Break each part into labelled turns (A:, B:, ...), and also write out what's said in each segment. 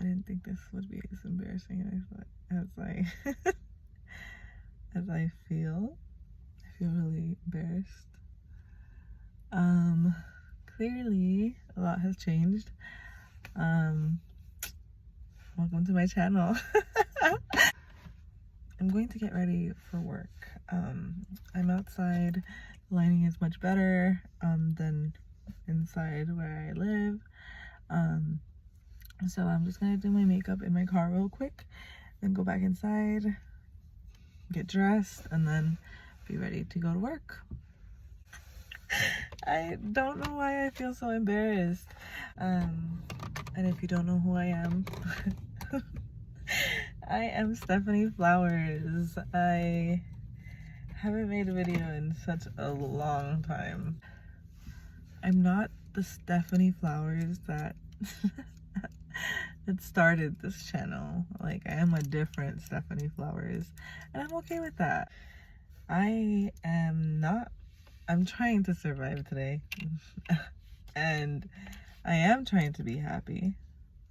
A: didn't think this would be as embarrassing as as I feel. I feel really embarrassed. Clearly a lot has changed. Welcome to my channel. I'm going to get ready for work. I'm outside. The lighting is much better than inside where I live. So I'm just gonna do my makeup in my car real quick, then go back inside, get dressed, and then be ready to go to work. I don't know why I feel so embarrassed. And if you don't know who I am, I am Stephanie Flowers. I haven't made a video in such a long time. I'm not the Stephanie Flowers that that started this channel. Like, I am a different Stephanie Flowers, and I'm okay with that. I'm trying to survive today. And I am trying to be happy,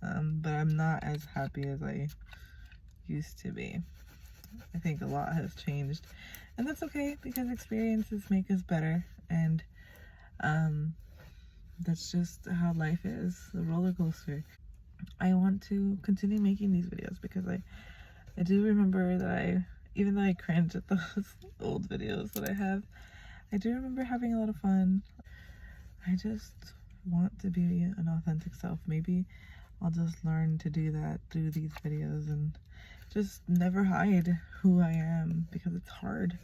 A: but I'm not as happy as I used to be. I think a lot has changed, and that's okay, because experiences make us better, and that's just how life is, a roller coaster. I want to continue making these videos because I do remember that even though I cringe at those old videos that I have, I do remember having a lot of fun. I just want to be an authentic self. Maybe I'll just learn to do that through these videos and just never hide who I am, because it's hard.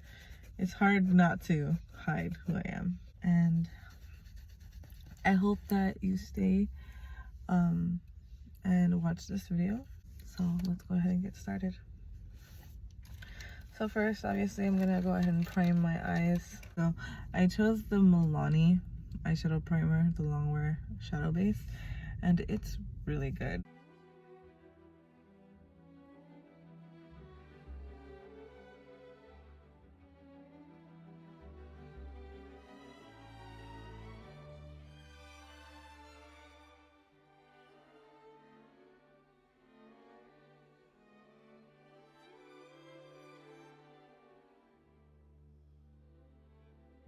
A: It's hard not to hide who I am. And I hope that you stay and watch this video. So let's go ahead and get started. So first, obviously, I'm gonna go ahead and prime my eyes. So I chose the Milani eyeshadow primer, the longwear shadow base, and it's really good.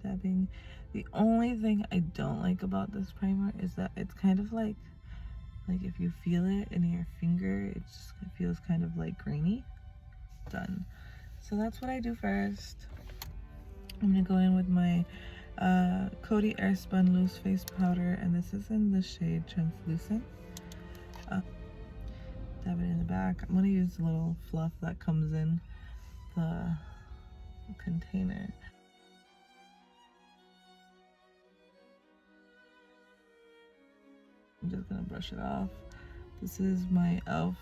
A: Dabbing. The only thing I don't like about this primer is that it's kind of like if you feel it in your finger, it feels kind of like grainy. Done. So that's what I do first. I'm gonna go in with my Coty Airspun Loose face powder, and this is in the shade Translucent. Dab it in the back. I'm gonna use the little fluff that comes in the container. I'm just gonna brush it off. This is my e.l.f.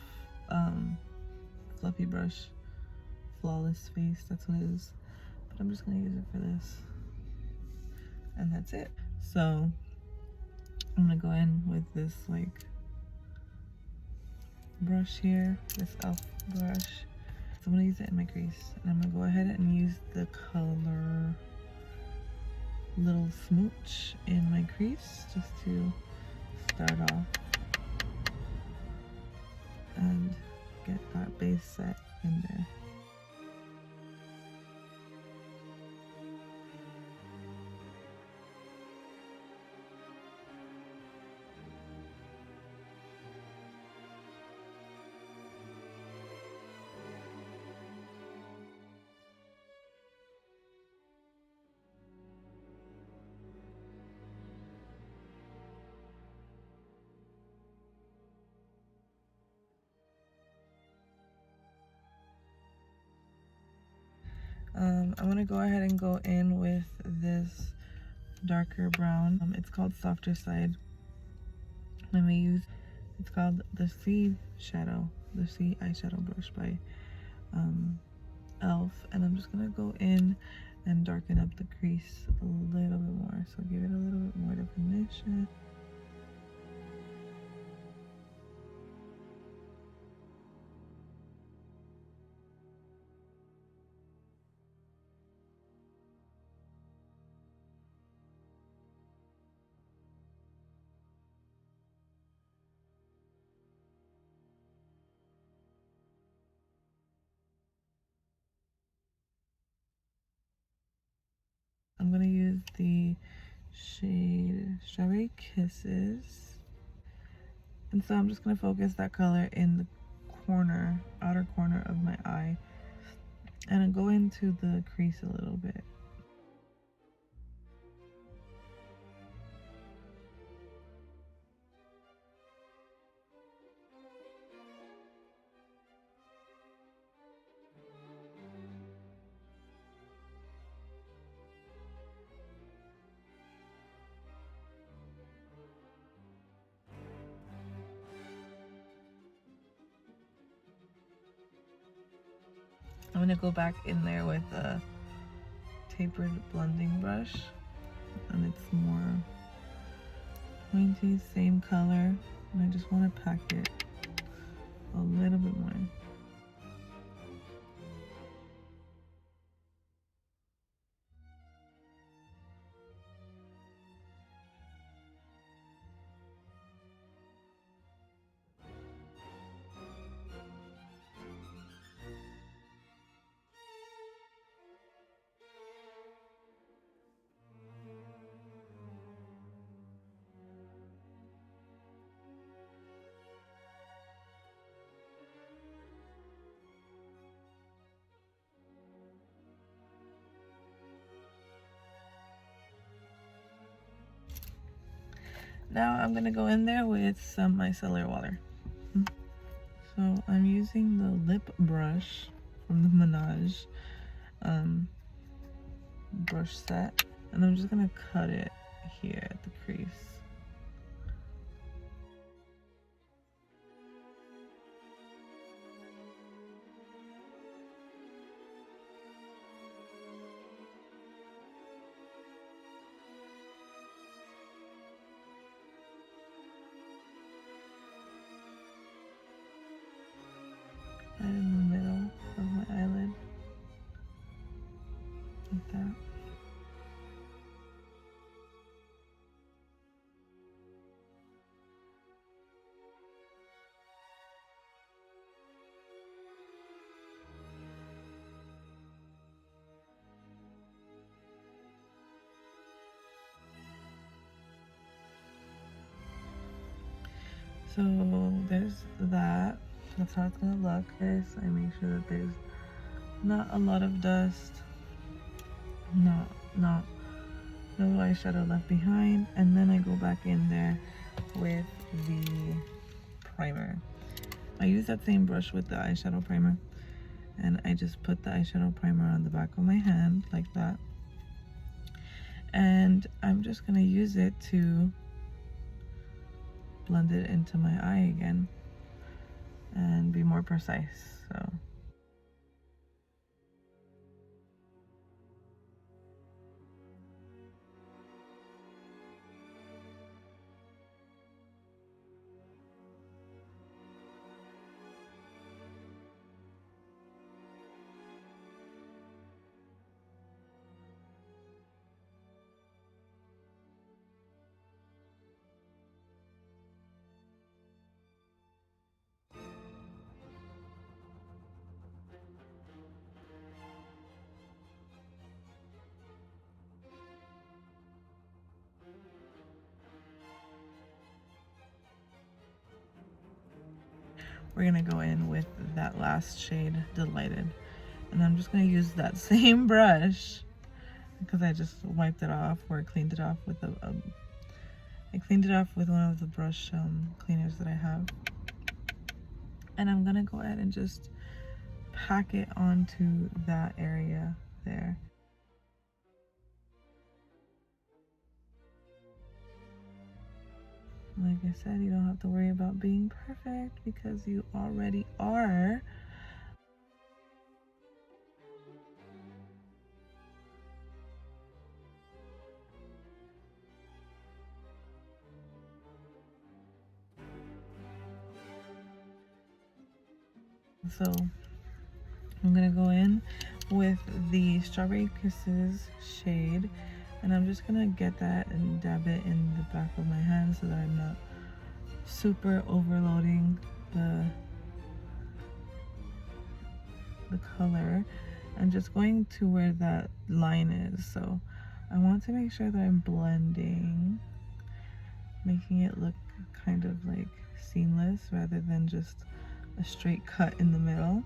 A: Fluffy brush, Flawless Face, that's what it is. But I'm just gonna use it for this. And that's it. So I'm gonna go in with this like brush here, this e.l.f. brush. So I'm gonna use it in my crease. And I'm gonna go ahead and use the color Little Smooch in my crease just to start off and get that base set in there. I'm gonna go ahead and go in with this darker brown. It's called Softer Side. And we use, it's called the C eyeshadow brush by e.l.f. And I'm just gonna go in and darken up the crease a little bit more. So give it a little bit more definition. I'm gonna use the shade Strawberry Kisses. And so I'm just gonna focus that color in the corner, outer corner of my eye, and go into the crease a little bit. I'm gonna go back in there with a tapered blending brush, and it's more pointy, same color, and I just want to pack it a little bit more. Now I'm gonna go in there with some micellar water. So I'm using the lip brush from the Menage brush set, and I'm just gonna cut it here at the crease. Right in the middle of my eyelid, like that. So there's that. That's how it's gonna look. This, I make sure that there's not a lot of dust, no eyeshadow left behind, and then I go back in there with the primer. I use that same brush with the eyeshadow primer, and I just put the eyeshadow primer on the back of my hand like that, and I'm just gonna use it to blend it into my eye again and be more precise. We're gonna go in with that last shade, Delighted, and I'm just gonna use that same brush because I just wiped it off or cleaned it off with I cleaned it off with one of the brush cleaners that I have, and I'm gonna go ahead and just pack it onto that area there. Like I said, you don't have to worry about being perfect because you already are. So I'm gonna go in with the Strawberry Kisses shade, and I'm just gonna get that and dab it in the back of my hand so that I'm not super overloading the color, and just going to where that line is. So I want to make sure that I'm blending, making it look kind of like seamless rather than just a straight cut in the middle.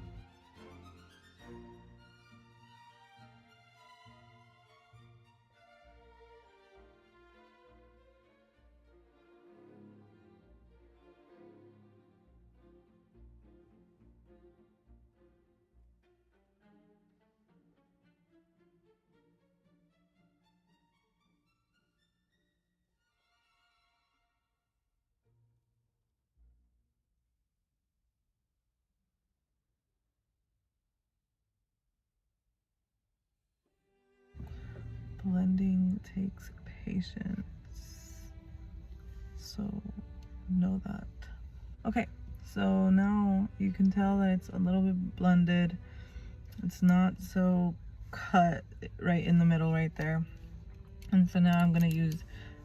A: Blending takes patience, so know that. Okay, so now you can tell that it's a little bit blended. It's not so cut right in the middle right there. And so now I'm gonna use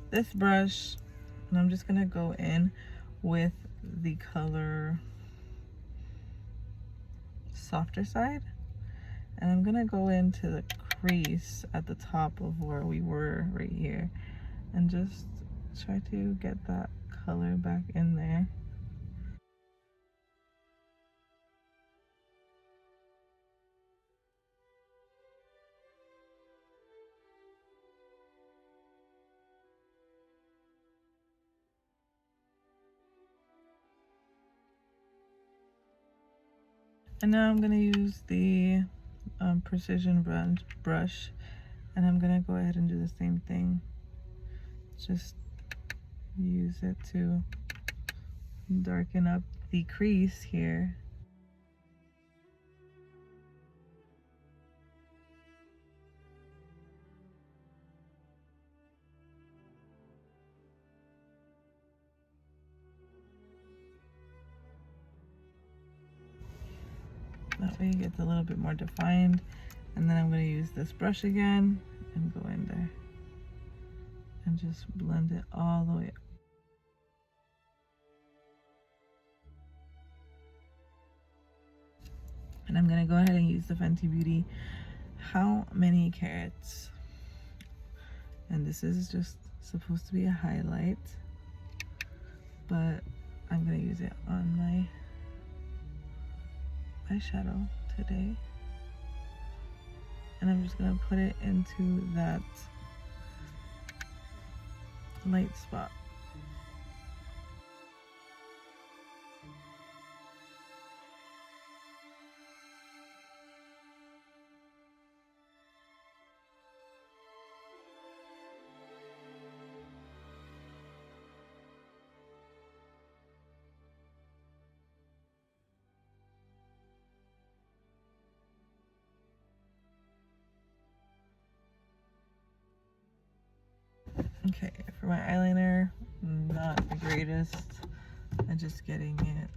A: this brush and I'm just gonna go in with the color softer side, and I'm gonna go into the crease at the top of where we were right here and just try to get that color back in there. And now I'm gonna use the precision brush, and I'm gonna go ahead and do the same thing. Just use it to darken up the crease here. That way it gets a little bit more defined. And then I'm going to use this brush again and go in there and just blend it all the way up. And I'm going to go ahead and use the Fenty Beauty How Many Carats. And this is just supposed to be a highlight, but I'm going to use it on my eyeshadow today. And I'm just going to put it into that light spot. Okay, for my eyeliner, not the greatest. I'm just getting it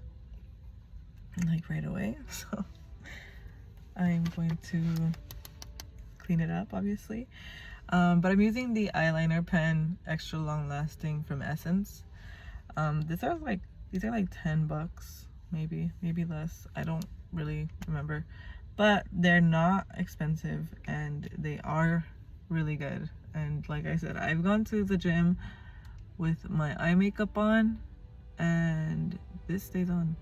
A: like right away, so I'm going to clean it up, obviously. But I'm using the eyeliner pen extra long lasting from Essence. These are like 10 bucks, maybe less. I don't really remember, but they're not expensive and they are really good. And like I said, I've gone to the gym with my eye makeup on and this stays on.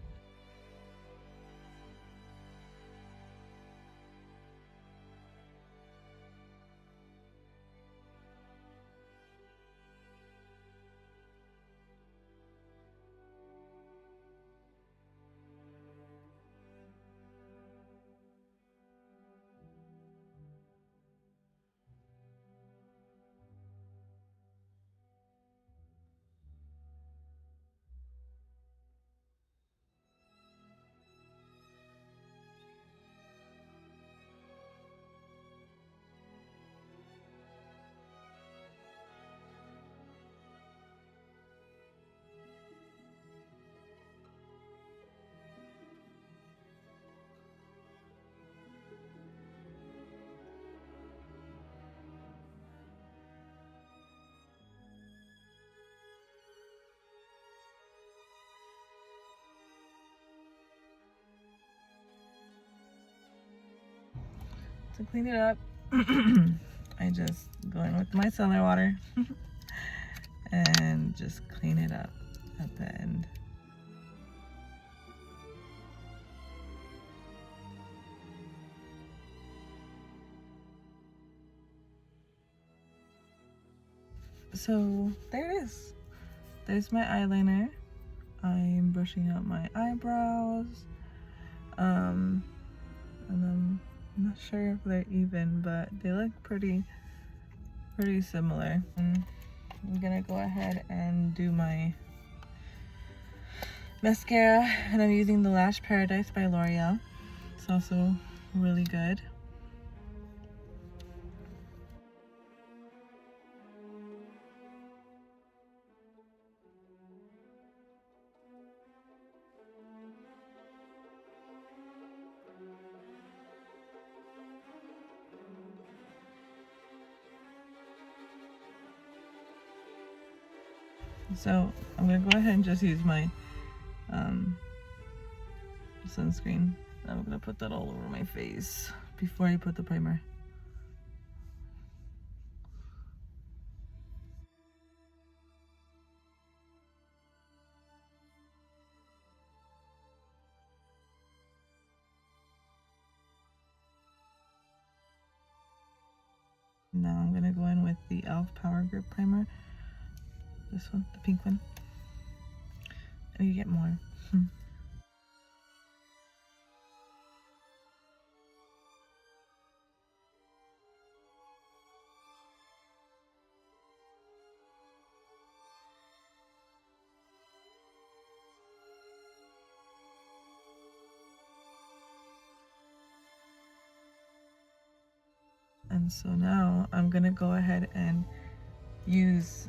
A: To clean it up, I just go in with my micellar water and just clean it up at the end. So there it is. There's my eyeliner. I'm brushing out my eyebrows. And I'm not sure if they're even, but they look pretty similar. And I'm gonna go ahead and do my mascara, and I'm using the Lash Paradise by L'Oreal. It's also really good. So I'm gonna go ahead and just use my sunscreen. I'm gonna put that all over my face before I put the primer. Now I'm gonna go in with the e.l.f. Power Grip Primer. This one, the pink one. And you get more. And so now I'm gonna go ahead and use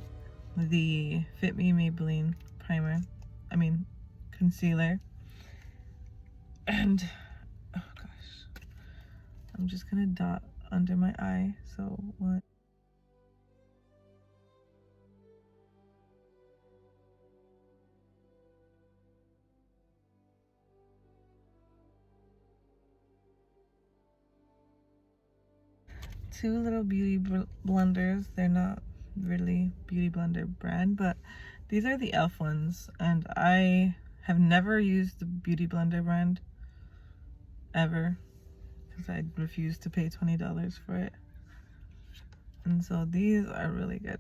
A: the Fit Me Maybelline concealer. And oh gosh, I'm just gonna dot under my eye. So what? Two little beauty blenders. They're not really beauty blender brand, but these are the e.l.f. ones, and I have never used the beauty blender brand ever because I refuse to pay $20 for it. And so these are really good.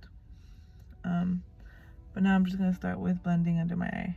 A: But now I'm just gonna start with blending under my eye.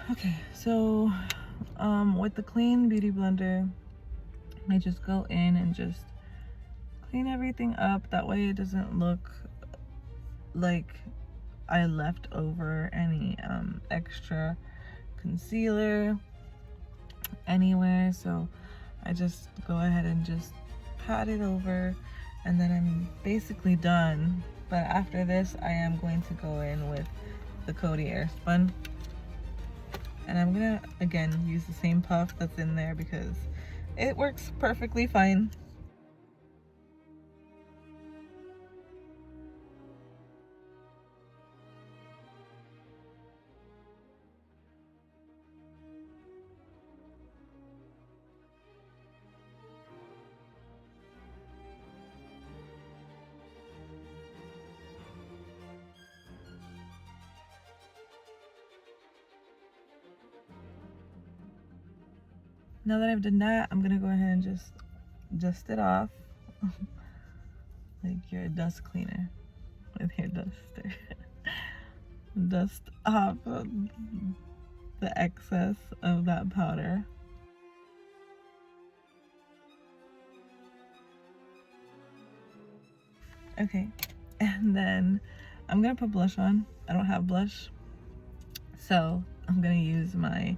A: Okay, so with the clean beauty blender, I just go in and just clean everything up. That way it doesn't look like I left over any extra concealer anywhere. So I just go ahead and just pat it over, and then I'm basically done. But after this, I am going to go in with the Coty Airspun, and I'm gonna again use the same puff that's in there because it works perfectly fine. Now that I've done that, I'm gonna go ahead and just dust it off like you're a dust cleaner with your duster. Dust off the excess of that powder. Okay, and then I'm gonna put blush on. I don't have blush, so I'm gonna use my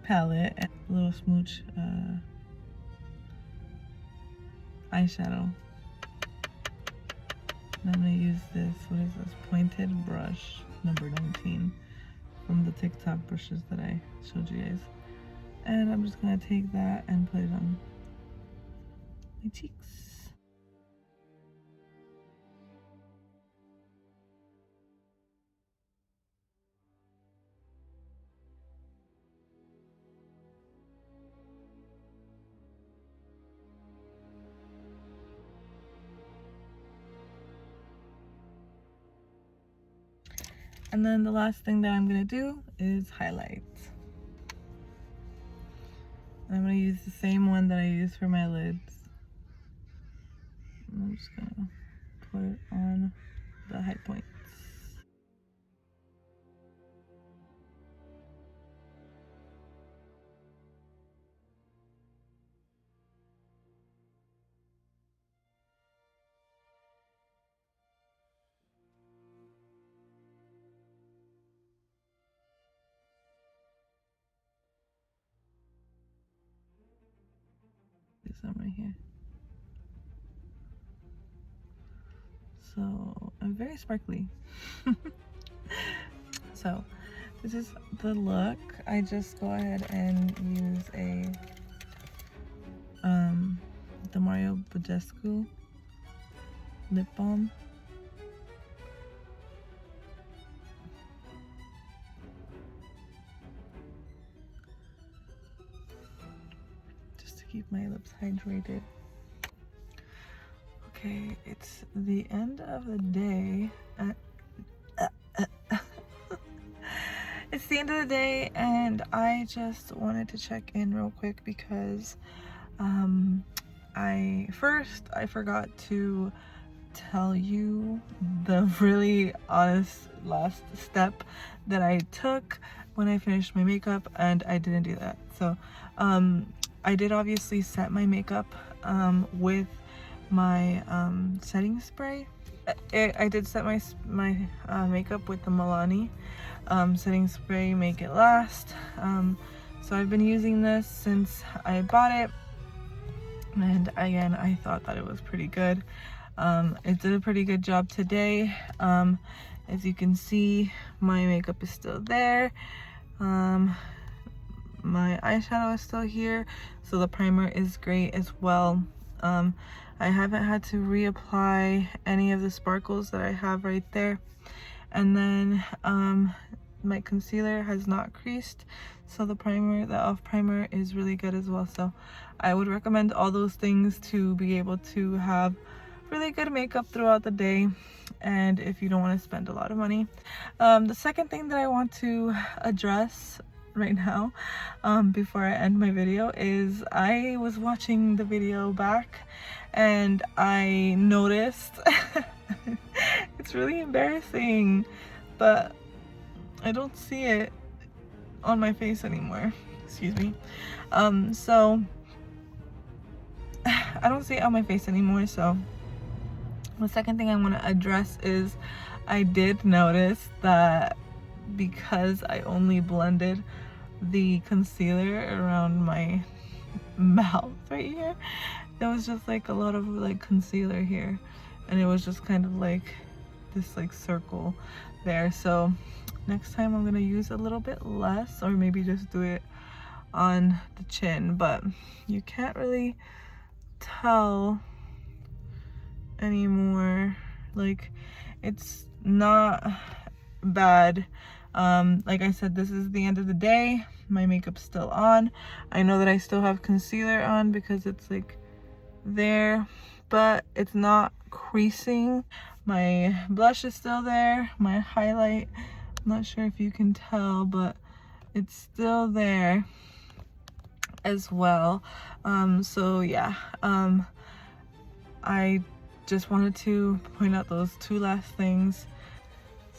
A: palette and a little smooch eyeshadow. And I'm gonna use this, what is this, pointed brush number 19 from the TikTok brushes that I showed you guys. And I'm just gonna take that and put it on my cheeks. And then the last thing that I'm gonna do is highlight. I'm gonna use the same one that I use for my lids. I'm just gonna put it on the high points. Do some right here. So I'm very sparkly. So this is the look. I just go ahead and use a the Mario Badescu lip balm. Just to keep my lips hydrated. Okay, it's the end of the day. It's the end of the day, and I just wanted to check in real quick because I forgot to tell you the really honest last step that I took when I finished my makeup, and I didn't do that. So I did obviously set my makeup with my setting spray. I did set my makeup with the Milani setting spray, Make It Last. So I've been using this since I bought it, and again, I thought that it was pretty good. It did a pretty good job today. As you can see, my makeup is still there. My eyeshadow is still here, so the primer is great as well. I haven't had to reapply any of the sparkles that I have right there. And then my concealer has not creased, so the primer, the e.l.f. primer, is really good as well. So I would recommend all those things to be able to have really good makeup throughout the day, and if you don't want to spend a lot of money. The second thing that I want to address right now before I end my video is I was watching the video back and I noticed it's really embarrassing, but I don't see it on my face anymore. Excuse me. So I don't see it on my face anymore. So the second thing I want to address is I did notice that because I only blended the concealer around my mouth right here, there was just like a lot of like concealer here, and it was just kind of like this like circle there. So next time I'm gonna use a little bit less, or maybe just do it on the chin, but you can't really tell anymore. Like, it's not bad. Like I said, this is the end of the day. My makeup's still on. I know that I still have concealer on because it's like there, but it's not creasing. My blush is still there. My highlight, I'm not sure if you can tell, but it's still there as well. So yeah, I just wanted to point out those two last things.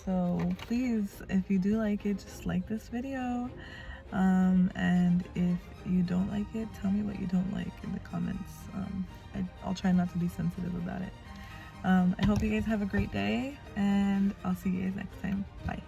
A: So please, if you do like it, just like this video. And if you don't like it, tell me what you don't like in the comments. I'll try not to be sensitive about it. I hope you guys have a great day, and I'll see you guys next time. Bye.